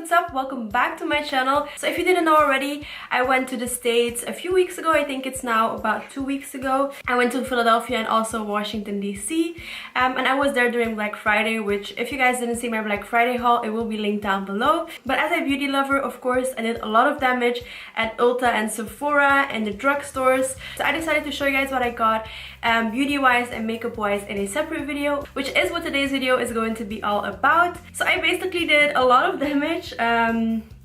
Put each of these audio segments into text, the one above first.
what's up? Welcome back to my channel. So if you didn't know already, I went to the States a few weeks ago. I think it's now about 2 weeks ago. I went to Philadelphia and also Washington DC, and I was there during Black Friday, which if you guys didn't see my Black Friday haul, it will be linked down below. But as a beauty lover, of course, I did a lot of damage at Ulta and Sephora and the drugstores. So I decided to show you guys what I got beauty wise and makeup wise in a separate video, which is what today's video is going to be all about. So I basically did a lot of damage.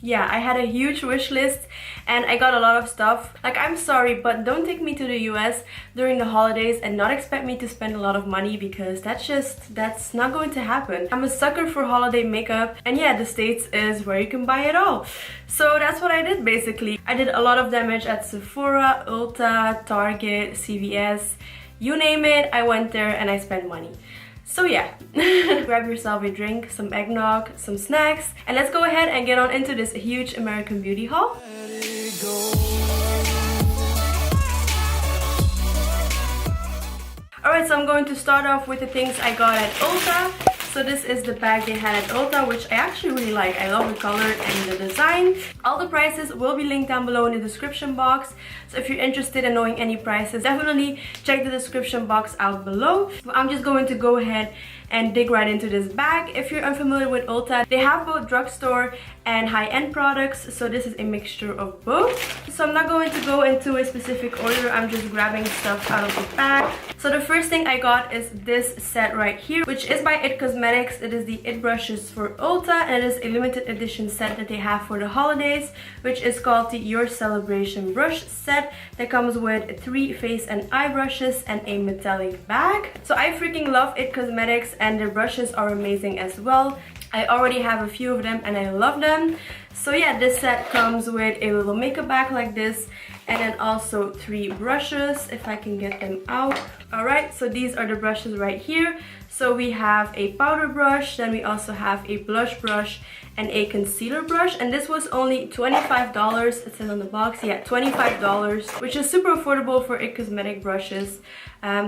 Yeah, I had a huge wish list and I got a lot of stuff. Like, I'm sorry, but don't take me to the US during the holidays and not expect me to spend a lot of money, because that's not going to happen. I'm a sucker for holiday makeup, and yeah, the States is where you can buy it all. So that's what I did basically. I did a lot of damage at Sephora, Ulta, Target, CVS, you name it, I went there and I spent money. So yeah, grab yourself a drink, some eggnog, some snacks, and let's go ahead and get on into this huge American beauty haul. Alright, so I'm going to start off with the things I got at Ulta. So this is the bag they had at Ulta, which I actually really like. I love the color and the design. All the prices will be linked down below in the description box. So if you're interested in knowing any prices, definitely check the description box out below. But I'm just going to go ahead and dig right into this bag. If you're unfamiliar with Ulta, they have both drugstore and high-end products, so this is a mixture of both. So I'm not going to go into a specific order, I'm just grabbing stuff out of the bag. So the first thing I got is this set right here, which is by IT Cosmetics. It is the IT brushes for Ulta, and it is a limited edition set that they have for the holidays, which is called the Your Celebration brush set, that comes with 3 face and eye brushes and a metallic bag. So I freaking love IT Cosmetics, and their brushes are amazing as well. I already have a few of them and I love them. So yeah, this set comes with a little makeup bag like this, and then also 3 brushes, if I can get them out. Alright, so these are the brushes right here. So we have a powder brush, then we also have a blush brush and a concealer brush, and this was only $25. It says on the box, yeah, $25, which is super affordable for IT Cosmetic brushes.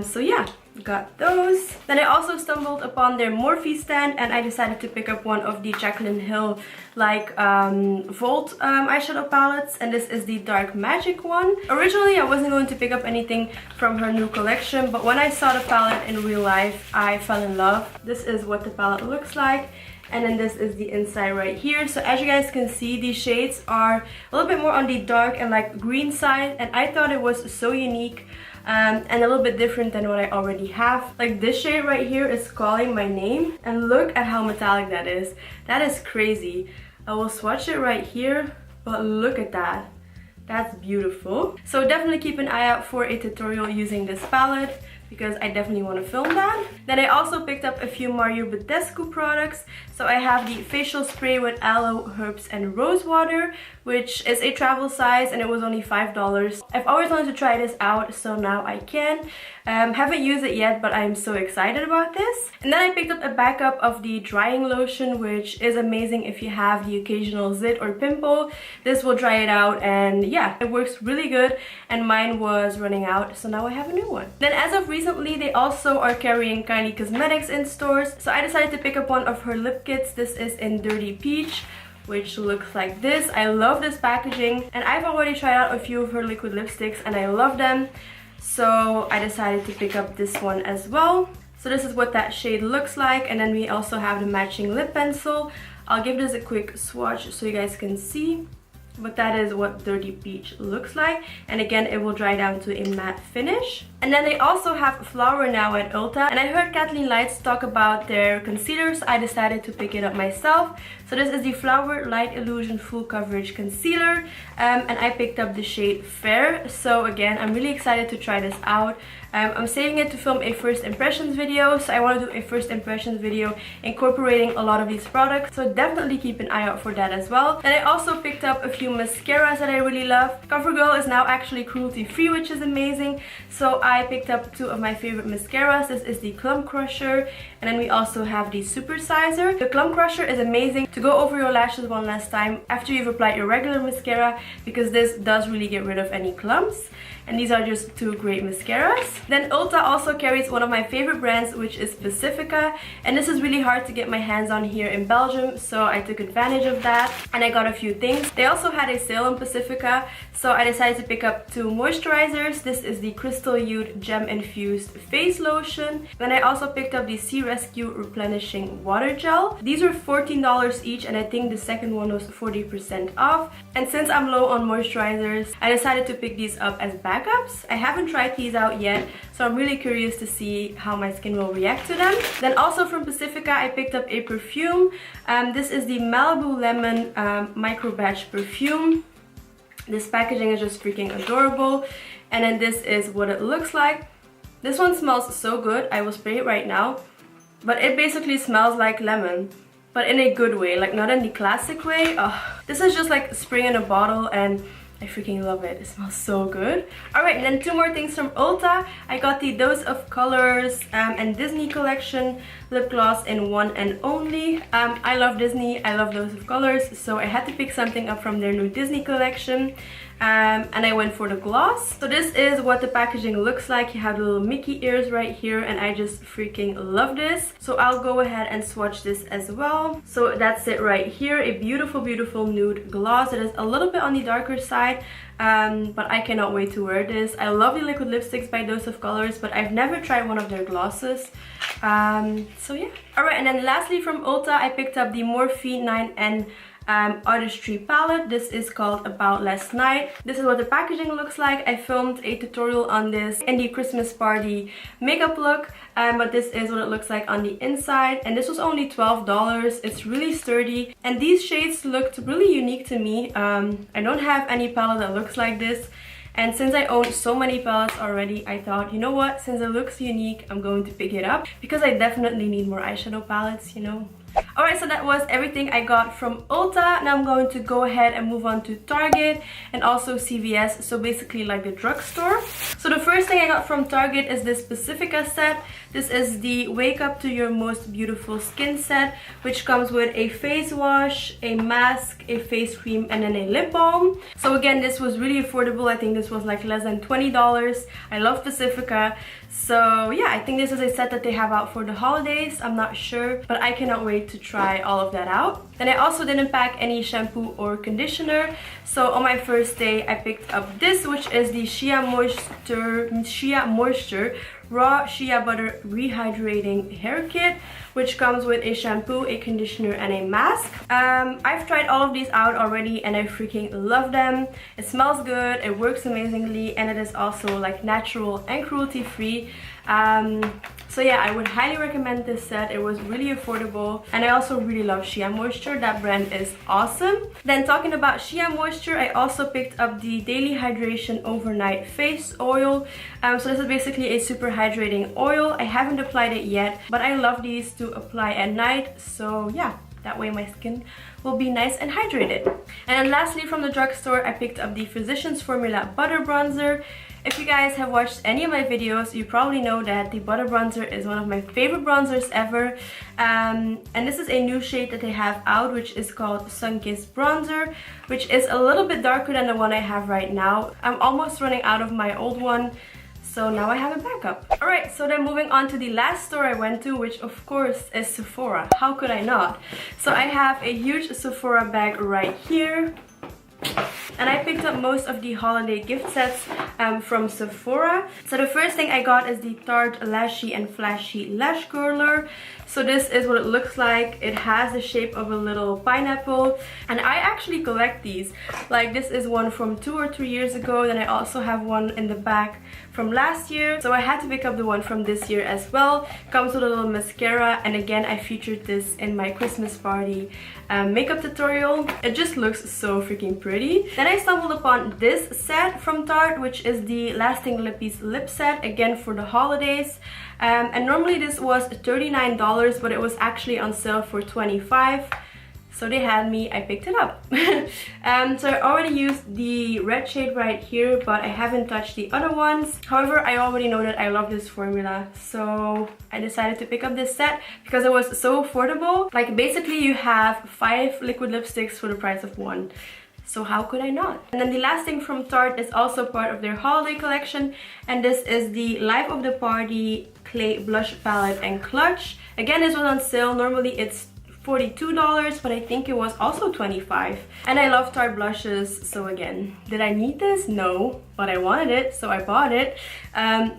So yeah, got those. Then I also stumbled upon their Morphe stand, and I decided to pick up one of the Jaclyn Hill Volt eyeshadow palettes, and this is the Dark Magic one. Originally I wasn't going to pick up anything from her new collection, but when I saw the palette in real life, I fell in love. This is what the palette looks like, and then this is the inside right here. So as you guys can see, these shades are a little bit more on the dark and like green side, and I thought it was so unique and a little bit different than what I already have. Like, this shade right here is Calling My Name, and look at how metallic that is. That is crazy. I will swatch it right here, but look at that. That's beautiful. So definitely keep an eye out for a tutorial using this palette, because I definitely want to film that. Then I also picked up a few Badescu products. So I have the facial spray with aloe, herbs, and rosewater, which is a travel size, and it was only $5. I've always wanted to try this out, so now I can. Haven't used it yet, but I'm so excited about this. And then I picked up a backup of the drying lotion, which is amazing if you have the occasional zit or pimple. This will dry it out, and yeah, it works really good, and mine was running out, so now I have a new one. Then as of recently, they also are carrying Kylie Cosmetics in stores, so I decided to pick up one of her lip kits. This is in Dirty Peach, which looks like this. I love this packaging, and I've already tried out a few of her liquid lipsticks and I love them, so I decided to pick up this one as well. So this is what that shade looks like, and then we also have the matching lip pencil. I'll give this a quick swatch so you guys can see. But that is what Dirty Peach looks like, and again, it will dry down to a matte finish. And then they also have Flower now at Ulta, and I heard Kathleen Lights talk about their concealers. I decided to pick it up myself. So this is the Flower Light Illusion Full Coverage Concealer, and I picked up the shade Fair. So again, I'm really excited to try this out. I'm saving it to film a first impressions video, so I want to do a first impressions video incorporating a lot of these products, so definitely keep an eye out for that as well. And I also picked up a few mascaras that I really love. Covergirl is now actually cruelty free, which is amazing, so I picked up 2 of my favorite mascaras. This is the Clump Crusher And then we also have the supersizer. The Clump Crusher is amazing to go over your lashes one last time after you've applied your regular mascara, because this does really get rid of any clumps. And these are just two great mascaras. Then Ulta also carries one of my favorite brands, which is Pacifica. And this is really hard to get my hands on here in Belgium, so I took advantage of that. And I got a few things. They also had a sale on Pacifica, so I decided to pick up two moisturizers. This is the Crystal Youth Gem Infused Face Lotion. Then I also picked up the Sea Rescue Replenishing Water Gel. These were $14 each, and I think the second one was 40% off. And since I'm low on moisturizers, I decided to pick these up as backups. I haven't tried these out yet, so I'm really curious to see how my skin will react to them. Then also from Pacifica, I picked up a perfume. This is the Malibu Lemon Micro Batch Perfume. This packaging is just freaking adorable. And then this is what it looks like. This one smells so good. I will spray it right now. But it basically smells like lemon, but in a good way, like not in the classic way. This is just like spring in a bottle, and I freaking love it. It smells so good. Alright, and then two more things from Ulta. I got the Dose of Colors and Disney collection lip gloss in One and Only. I love Disney, I love Dose of Colors, so I had to pick something up from their new Disney collection. And I went for the gloss. So this is what the packaging looks like. You have the little Mickey ears right here, and I just freaking love this. So I'll go ahead and swatch this as well. So that's it right here. A beautiful, beautiful nude gloss. It is a little bit on the darker side, but I cannot wait to wear this. I love the liquid lipsticks by Dose of Colors, but I've never tried one of their glosses. So yeah. Alright, and then lastly from Ulta, I picked up the Morphe 9N Artistry palette. This is called About Last Night. This is what the packaging looks like. I filmed a tutorial on this in the Christmas party makeup look, but this is what it looks like on the inside, and this was only $12. It's really sturdy, and these shades looked really unique to me. I don't have any palette that looks like this, and since I own so many palettes already, I thought, you know what, since it looks unique, I'm going to pick it up, because I definitely need more eyeshadow palettes, you know. Alright, so that was everything I got from Ulta. Now I'm going to go ahead and move on to Target and also CVS, so basically like the drugstore. So the first thing I got from Target is this Pacifica set. This is the Wake Up to Your Most Beautiful Skin set, which comes with a face wash, a mask, a face cream, and then a lip balm. So again, this was really affordable. I think this was like less than $20. I love Pacifica. So yeah, I think this is a set that they have out for the holidays. I'm not sure, but I cannot wait to try all of that out. Then I also didn't pack any shampoo or conditioner. So on my first day, I picked up this, which is the Shea Moisture Raw Shea Butter Rehydrating Hair Kit, which comes with a shampoo, a conditioner, and a mask. I've tried all of these out already, and I freaking love them. It smells good, it works amazingly, and it is also like natural and cruelty free. So yeah, I would highly recommend this set. It was really affordable, and I also really love Shea Moisture. That brand is awesome. Then talking about Shea Moisture, I also picked up the Daily Hydration Overnight Face Oil. So this is basically a super hydrating oil. I haven't applied it yet, but I love these to apply at night. So yeah, that way my skin will be nice and hydrated. And then lastly from the drugstore, I picked up the Physicians Formula Butter Bronzer. If you guys have watched any of my videos, you probably know that the butter bronzer is one of my favorite bronzers ever. And this is a new shade that they have out, which is called Sun-Kissed Bronzer, which is a little bit darker than the one I have right now. I'm almost running out of my old one, so now I have a backup. Alright, so then moving on to the last store I went to, which of course is Sephora. How could I not? So I have a huge Sephora bag right here. And I picked up most of the holiday gift sets from Sephora. So the first thing I got is the Tarte Lashy and Flashy Lash Curler. So this is what it looks like. It has the shape of a little pineapple, and I actually collect these. Like, this is one from 2 or 3 years ago. Then I also have one in the back from last year, so I had to pick up the one from this year as well. Comes with a little mascara, and again I featured this in my Christmas party makeup tutorial. It just looks so freaking pretty. Then I stumbled upon this set from Tarte, which is the Lasting Lippies lip set, again for the holidays. And normally this was $39, but it was actually on sale for $25. so they had me, I picked it up. So I already used the red shade right here, but I haven't touched the other ones. However, I already know that I love this formula, so I decided to pick up this set because it was so affordable. Like basically you have 5 liquid lipsticks for the price of 1. So how could I not? And then the last thing from Tarte is also part of their holiday collection, and this is the Life of the Party Clay Blush Palette and Clutch. Again, this was on sale. Normally it's $42, but I think it was also $25. And I love Tarte blushes, so again, did I need this? No, but I wanted it, so I bought it.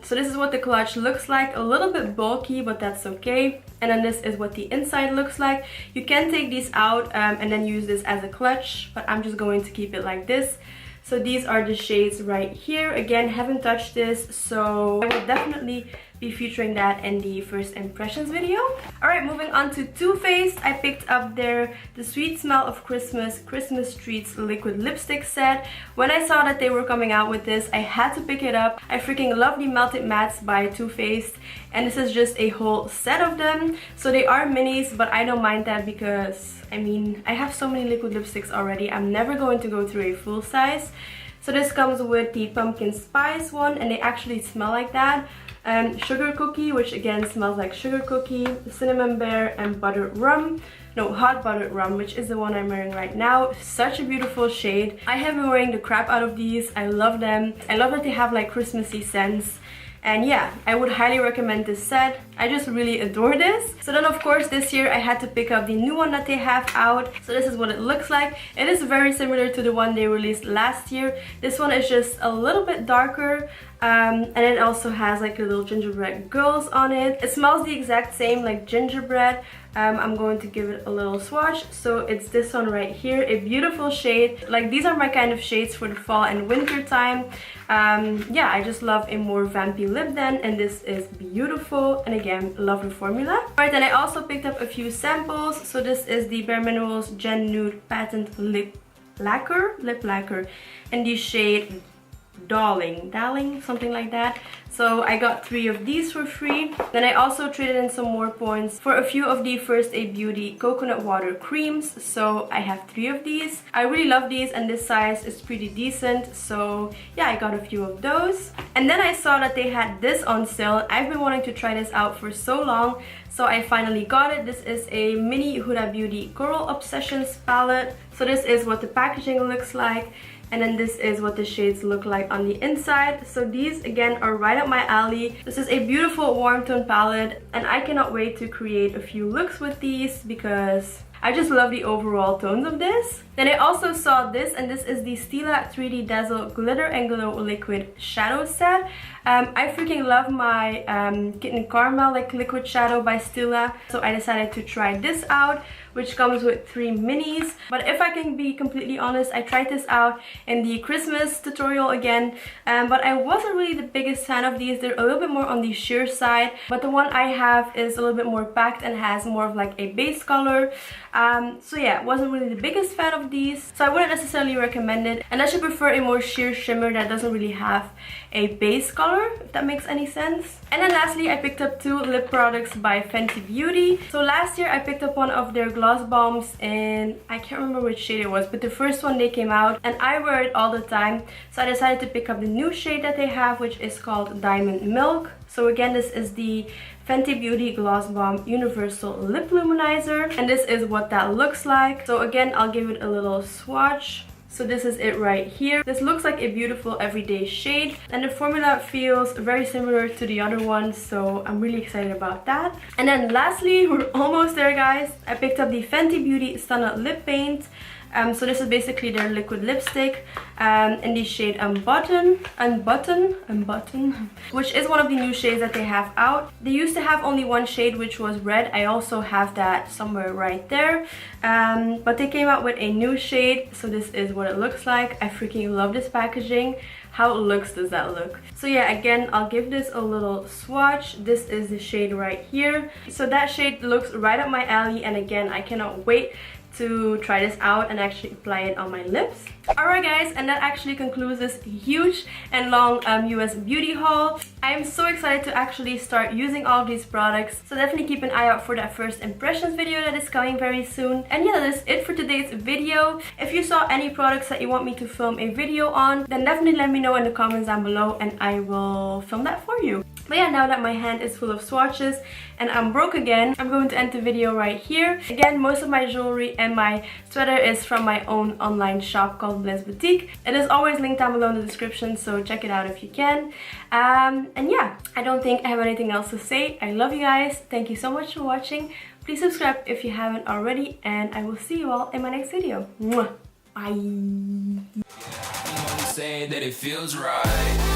So this is what the clutch looks like. A little bit bulky, but that's okay. And then this is what the inside looks like. You can take these out and then use this as a clutch, but I'm just going to keep it like this. So these are the shades right here. Again, haven't touched this, so I will definitely be featuring that in the first impressions video. Alright, moving on to Too Faced. I picked up their The Sweet Smell of Christmas Christmas Treats liquid lipstick set. When I saw that they were coming out with this, I had to pick it up. I freaking love the Melted Mattes by Too Faced, and this is just a whole set of them. So they are minis, but I don't mind that because, I mean, I have so many liquid lipsticks already. I'm never going to go through a full size. So this comes with the pumpkin spice one, and they actually smell like that. Sugar cookie, which again smells like sugar cookie, cinnamon bear, and buttered rum. No, hot buttered rum, which is the one I'm wearing right now. Such a beautiful shade. I have been wearing the crap out of these. I love them. I love that they have like Christmassy scents. And yeah, I would highly recommend this set. I just really adore this. So then of course this year I had to pick up the new one that they have out. So this is what it looks like. It is very similar to the one they released last year. This one is just a little bit darker. And it also has like little gingerbread girls on it. It smells the exact same like gingerbread. I'm going to give it a little swatch. So it's this one right here, a beautiful shade. Like these are my kind of shades for the fall and winter time. Yeah, I just love a more vampy lip then, and this is beautiful. And again, love the formula. Alright, then I also picked up a few samples. So this is the Bare Minerals Gen Nude Patent Lip Lacquer in the shade Darling, something like that. So I got 3 of these for free. Then I also traded in some more points for a few of the First Aid Beauty coconut water creams. So I have 3 of these. I really love these, and this size is pretty decent. So yeah, I got a few of those. And then I saw that they had this on sale. I've been wanting to try this out for so long, so I finally got it. This is a mini Huda Beauty Coral Obsessions palette. So this is what the packaging looks like. And then this is what the shades look like on the inside. So these again are right up my alley. This is a beautiful warm tone palette, and I cannot wait to create a few looks with these because I just love the overall tones of this. Then I also saw this, and this is the Stila 3D Dazzle Glitter and Glow Liquid Shadow Set. I freaking love my Kitten Karma like liquid shadow by Stila, so I decided to try this out, which comes with 3 minis. But if I can be completely honest, I tried this out in the Christmas tutorial again, but I wasn't really the biggest fan of these. They're a little bit more on the sheer side, but the one I have is a little bit more packed and has more of like a base color. So yeah, wasn't really the biggest fan of these, so I wouldn't necessarily recommend it, unless you prefer a more sheer shimmer that doesn't really have a base color, if that makes any sense. And then lastly, I picked up 2 lip products by Fenty Beauty. So last year I picked up one of their gloss bombs in, I can't remember which shade it was, but the first one they came out, and I wear it all the time, so I decided to pick up the new shade that they have, which is called Diamond Milk. So again, this is the Fenty Beauty Gloss Bomb Universal Lip Luminizer, and this is what that looks like. So again, I'll give it a little swatch. So this is it right here. This looks like a beautiful everyday shade, and the formula feels very similar to the other ones, so I'm really excited about that. And then lastly, we're almost there guys, I picked up the Fenty Beauty Stunna Lip Paint. So this is basically their liquid lipstick in the shade Unbutton, which is one of the new shades that they have out. They used to have only one shade, which was red. I also have that somewhere right there. But they came out with a new shade, so this is what it looks like. I freaking love this packaging. How it looks, does that look? So yeah, again, I'll give this a little swatch. This is the shade right here. So that shade looks right up my alley, and again, I cannot wait to try this out and actually apply it on my lips. Alright guys, and that actually concludes this huge and long US beauty haul. I am so excited to actually start using all of these products, so definitely keep an eye out for that first impressions video that is coming very soon. And yeah, that is it for today's video. If you saw any products that you want me to film a video on, then definitely let me know in the comments down below and I will film that for you. But yeah, now that my hand is full of swatches and I'm broke again, I'm going to end the video right here. Again, most of my jewelry and my sweater is from my own online shop called Blaise Boutique. It is always linked down below in the description, so check it out if you can. And yeah, I don't think I have anything else to say. I love you guys. Thank you so much for watching. Please subscribe if you haven't already, and I will see you all in my next video. Mwah. Bye. Say that it feels right.